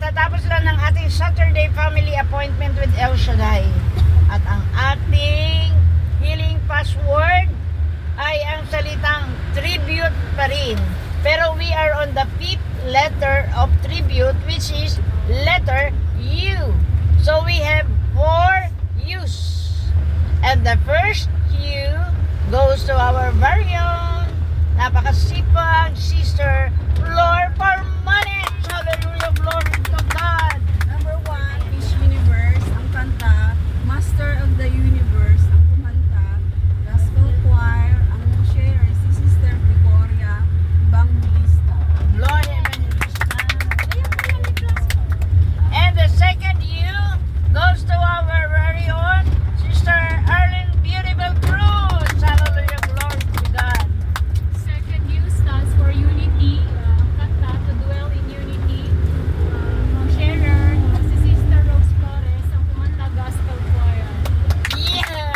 Katatapos lang ng ating Saturday family appointment with El Shaddai. At ang ating healing password ay ang salitang tribute pa rin. Pero we are on the 5th letter of tribute, which is letter U. So we have 4 U's. And the first U goes to our very own napakasipag sister Flor Parmanes. Hallelujah, glory to God. Number 1, Miss Universe, ang kanta, Master of the Universe, ang kumanta, Gospel Choir, ang share si Sister Gregoria Evangelista. Glory Evangelista. And the second U goes to our very own sister Arlene Beautiful Cruz. Hallelujah, glory to God. Second U stands for unity. Ang kanta, to dwell in unity. Ang sharer, si Sister Rose Flores, ang kumanta gospel choir. Yeah!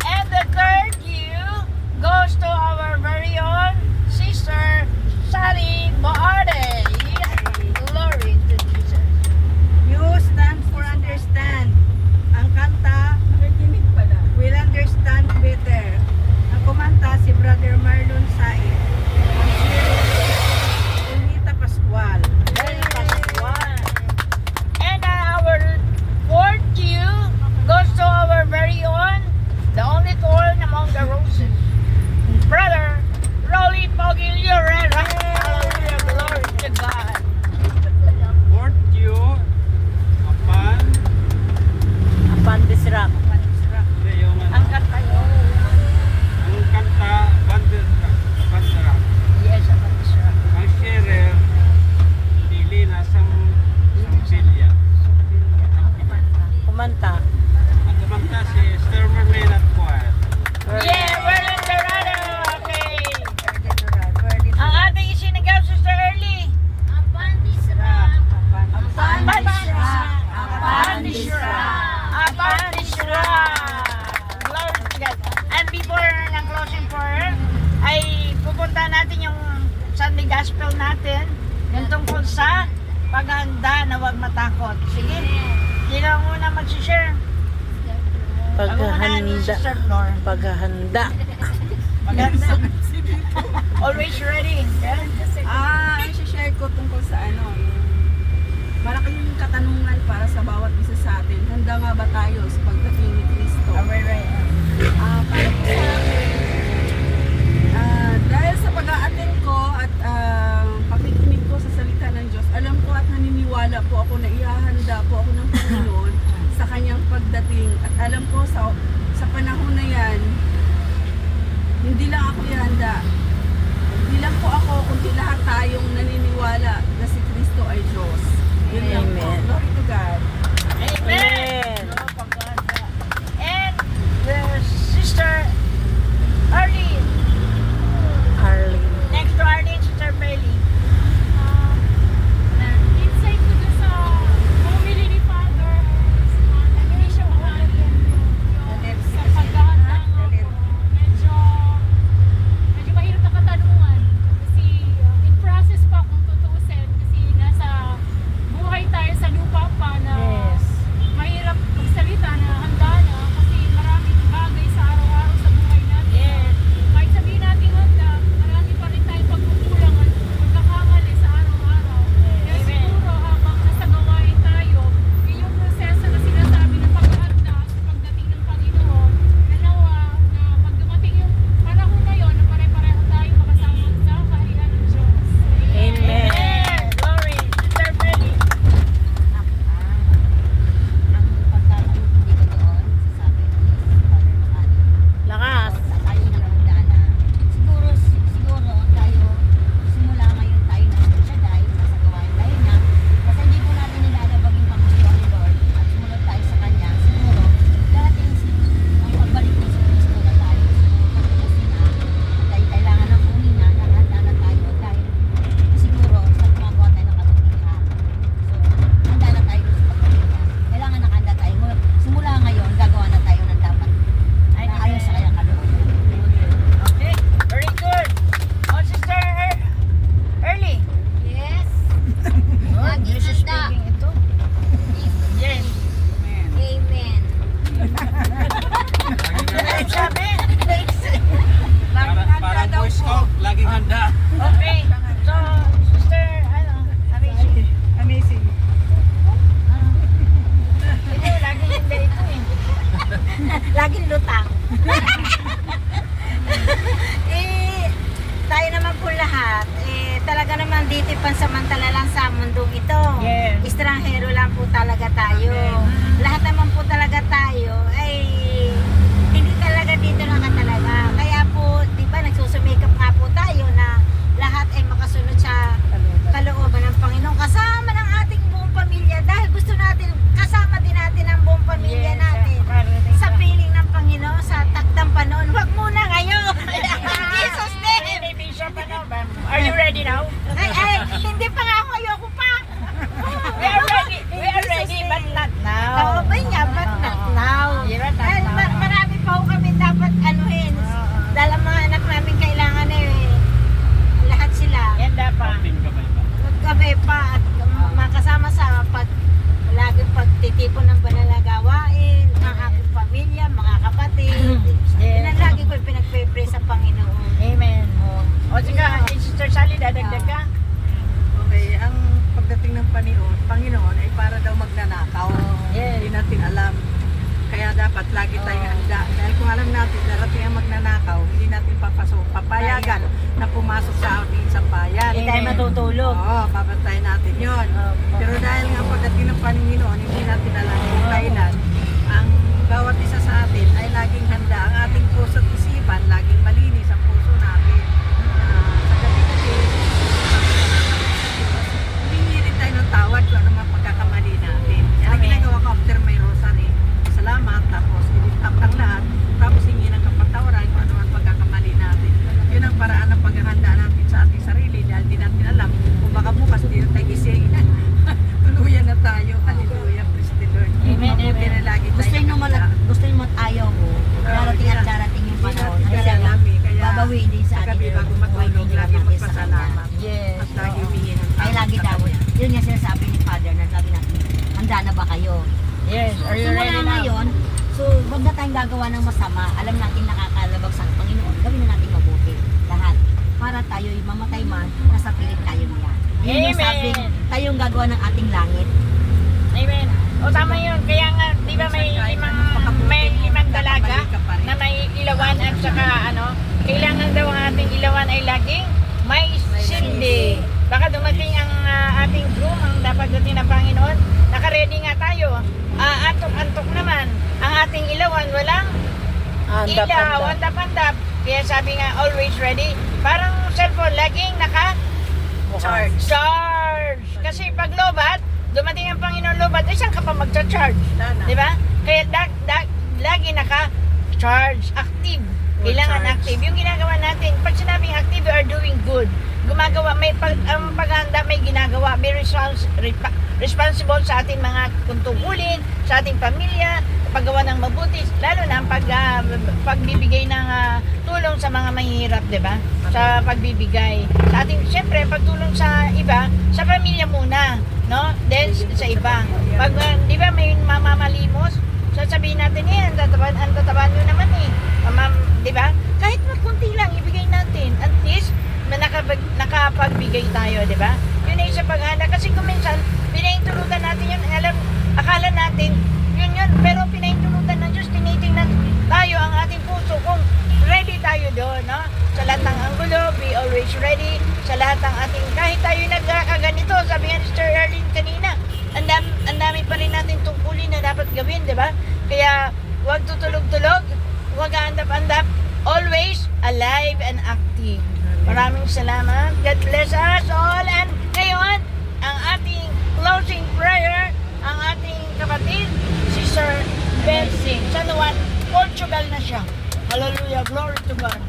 And the third U goes to our very own sister Sally Boarde. Yeah! Glory to Jesus. U stands for understand. Ang kanta, nakikinig pala, will understand better. Ang kumanta si Brother Marlon Said. Ang share, Unita Pascual. Very Pascual. And our fourth U goes to our very own, the only thorn among the roses, Brother Rolly Pogi Llorera. Hallelujah, glory to God. Fourth you, Apan, Pandisrak. yung Ang kanta yun. ang kanta, Banderak. Yes, ang Pandisrak. Ang sharer, dili na Samsilya. Kumanta. Ang kumanta si Esther Marlene at Choir. Yeah, we're in Dorado. Okay. Ang ating isinigaw, Sister Early. Apandisra. Apandisra. Glory to God. And before ng closing prayer, ay pupunta natin yung Sunday Gospel natin, yung tungkol sa paghahanda na huwag matakot. Sige, sino ang una mag-share? Paghahanda. Sister Flor. Paghahanda. Paghahanda. Always ready. Yeah? Ang share ko tungkol sa ano, malaki yung katanungan para sa bawat isa sa atin. Handa nga ba tayo sa pagdating ni Kristo? Right. Para po sa akin, dahil sa pag-a-attend ko at pakikinig ko sa salita ng Diyos, alam ko at naniniwala po ako na ihahanda po ako ng Panginoon sa kanyang pagdating. At alam ko sa panahon na yan, hindi lang ako ihanda. Hindi lang po ako, kundi lahat tayong naniniwala na si Kristo ay Diyos. Yun lang po. Amen. Glory to God. Amen. pansamantala lang sa mundong ito. Yes. Estranghero lang po talaga tayo. Amen. Lahat naman po talaga tayo ay hindi talaga dito nakatalaga. Kaya po, di ba, nagsusumikap nga po tayo na lahat ay makasunod sa kalooban ng Panginoon. Kasama ng ating buong pamilya dahil gusto natin, kasama din natin ang buong pamilya natin. Sa piling ng Panginoon, sa takdang panahon. Huwag muna ngayon. Jesus name! Are you ready now? Ay, hindi pa nga ako, ayoko pa. We are ready, but not now. Oo ba niya, but not now. Yeah, but not Dahil now. marami pa ho kami dapat anuhin. Dahil ang mga anak namin kailangan lahat sila. Yan dapat. Magkabay pa at makasama sa laging pagtitipon ng banal na gawain, ang aking pamilya, mga kapatid. Yes. Yan ang lagi ko pinagpe-pray sa Panginoon. Amen. O sige, Sister Sally, dadagdag ka? Okay, ang pagdating ng Panginoon ay para daw magnanakaw. Yes. Hindi natin alam. Kaya dapat lagi tayong handa. Dahil kung alam natin, darating ang magnanakaw, hindi natin papayagan na pumasok sa ating sampayan. Hindi tayo matutulog. Oo, babantayan natin yun. Pero dahil nga pagdating ng Panginoon, hindi natin alam kung kailan ang bawat isa sa atin ay laging handa. Ang ating puso at isipan, laging malinis ang puso natin. Sa gabi-gabi, humingi rin tayo ng tawad kung ano mga pagkakamali natin. Yan ang Amen. ginagawa ko after may rosary. Salamat, tapos i-lift ang lahat, tapos hingi ng kapatawaran kung ano man pagkakamali natin. Yun ang paraan ng paghahanda natin sa ating sarili dahil di natin alam kung baka bukas di na tayo gising. Tuluyan na tayo. Hallelujah. Praise the Lord. Amen, Mabuti amen. na lagi tayo nakahanda. Gusto mo at ayaw mo. Darating at darating yung Hindi panahon. natin Kaya alam eh. Kaya babawi din sa sa atin. gabi bago matulog, lagi magpasalamat. Yes. At lagi humingi ng Ay lagi daw. Yun nga sinasabi ni Father na sabi natin, handa na ba kayo? Yes. Are you ready Simula now? ngayon, so wag na tayong gagawa ng masama. Alam natin nakakalabag sa Panginoon. Gawin na natin mabuti. Lahat. Para tayo'y mamatay man, nasa pilit tayo niya. Yun yung Amen. sabing, tayong gagawa ng ating langit. Amen. O tama yun. Kaya nga, di ba may limang dalaga na may ilawan at saka kailangan daw ang ating ilawan ay laging may sindi. Baka dumating ang ating groom, ang dapat dumating ng Panginoon. Naka-ready nga tayo. Antok-antok naman. Ang ating ilawan walang ilaw, andap-andap. Kaya sabi nga, always ready. Parang cellphone, laging naka-charge. Charge! Kasi pag lobat, dumating ang Panginoon lobat, ay saan ka pa magcha-charge? Di ba? Kaya lagi naka-charge, active. Kailangan active. Yung ginagawa natin, pag sinabing active, we are doing good. Gumagawa, ang paghahanda may ginagawa, may responsible sa ating mga tungkulin, sa ating pamilya, paggawa ng mabuti, lalo na ang pagbibigay ng tulong sa mga mahihirap, di ba? Sa pagbibigay. Sa ating, siyempre, pagtulong sa iba, sa pamilya muna, no? Then, sa iba. Pag, di ba, may mamamalimos, sasabihin natin, ang tataban nyo naman di ba? Kahit magkunti lang, ibigay natin. At least, nakapagbigay tayo, di ba? Yun ay sa paghahanda. Kasi kung minsan, pinaintulutan natin yun, akala natin, yun, pero pinaintulutan ng Diyos, tinitingnan tayo ang ating puso kung ready tayo doon, no? Sa lahat ng anggulo, be always ready. Sa lahat ng ating, kahit tayo nagkakaganito, sabi nga ni Sister Erlyn kanina, ang dami pa rin natin tungkulin na dapat gawin, di ba? Kaya, huwag tutulog-tulog, huwag andap-andap, always alive and active. Maraming salamat. God bless us all. And ngayon, ang ating closing prayer, ang ating kapatid, si Sir Belsing. San Juan, Portugal na siya. Hallelujah. Glory to God.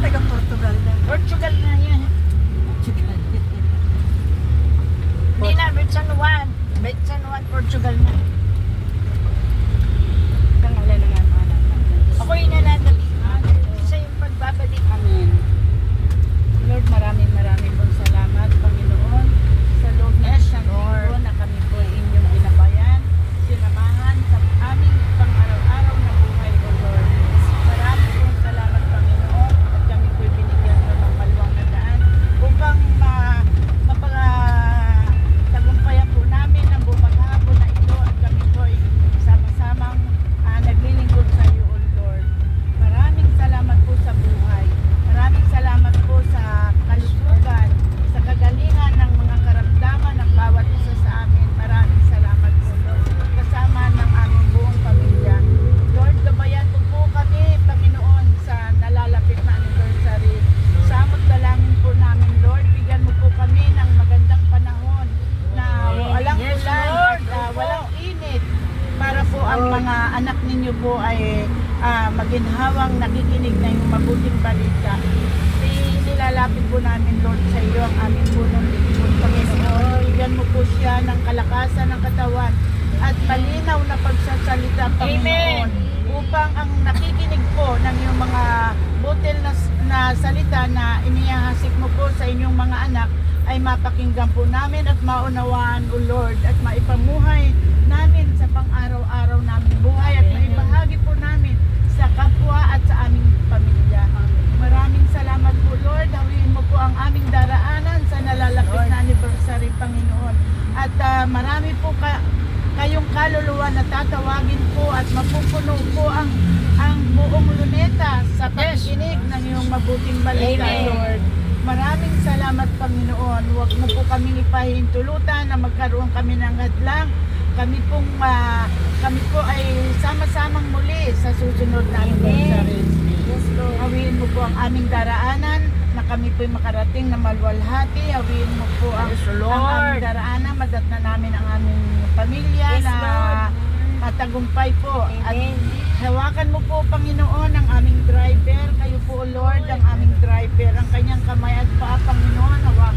Taga Portugal na. Portugal na yan. Hindi na, San Juan. San Juan, Portugal na. Pangalan ng anak. Ako'y nanadali sa iyong pagbabalik. Amen. Lord, maraming pong salamat, Panginoon, sa loob ng isang linggo na kami po inyong ginabayan, sinamahan sa aming pang-araw-araw na buhay, O Lord. Maraming pong salamat, Panginoon, at kami po binigyan ng maluwang na daan upang mapagtagumpayan po namin ang buong maghapon na ito at kami maginhawang nakikinig na yung mabuting balita. Nilalapit po namin, Lord, sa iyo ang aming punong lingkod, Panginoon. Bigyan mo po siya ng kalakasan ng katawan at malinaw na pagsasalita, Panginoon, upang ang nakikinig po ng iyong mga butil na salita na inihahasik mo po sa inyong mga anak ay mapakinggan po namin at maunawaan, O Lord, at maipamuhay namin sa pang-araw-araw namin buhay at maibahagi po namin sa kapwa at sa aming pamilya. Maraming salamat po, Lord. Hawiin mo po ang aming daraanan sa nalalapit na anniversary, Panginoon. At marami po kayong kaluluwa na tatawagin po at mapupuno po ang buong luneta sa pakikinig ng iyong mabuting balita, Amen. Lord. Maraming salamat, Panginoon. Huwag mo po kaming ipahintulutan na magkaroon kami ng hadlang. Kami po ay sama-samang muli sa susunod na anniversary. Yes, Lord. Hawiin mo po ang aming daraanan na kami po'y makarating na malwalhati. Hawiin mo po ang aming daraanan. Madat na namin ang aming pamilya Yes, na Lord. matagumpay po. At Amen. hawakan mo po, Panginoon, ang aming driver. Kayo po, Lord, ang aming driver. Ang kanyang kamay at paa, Panginoon, hawakan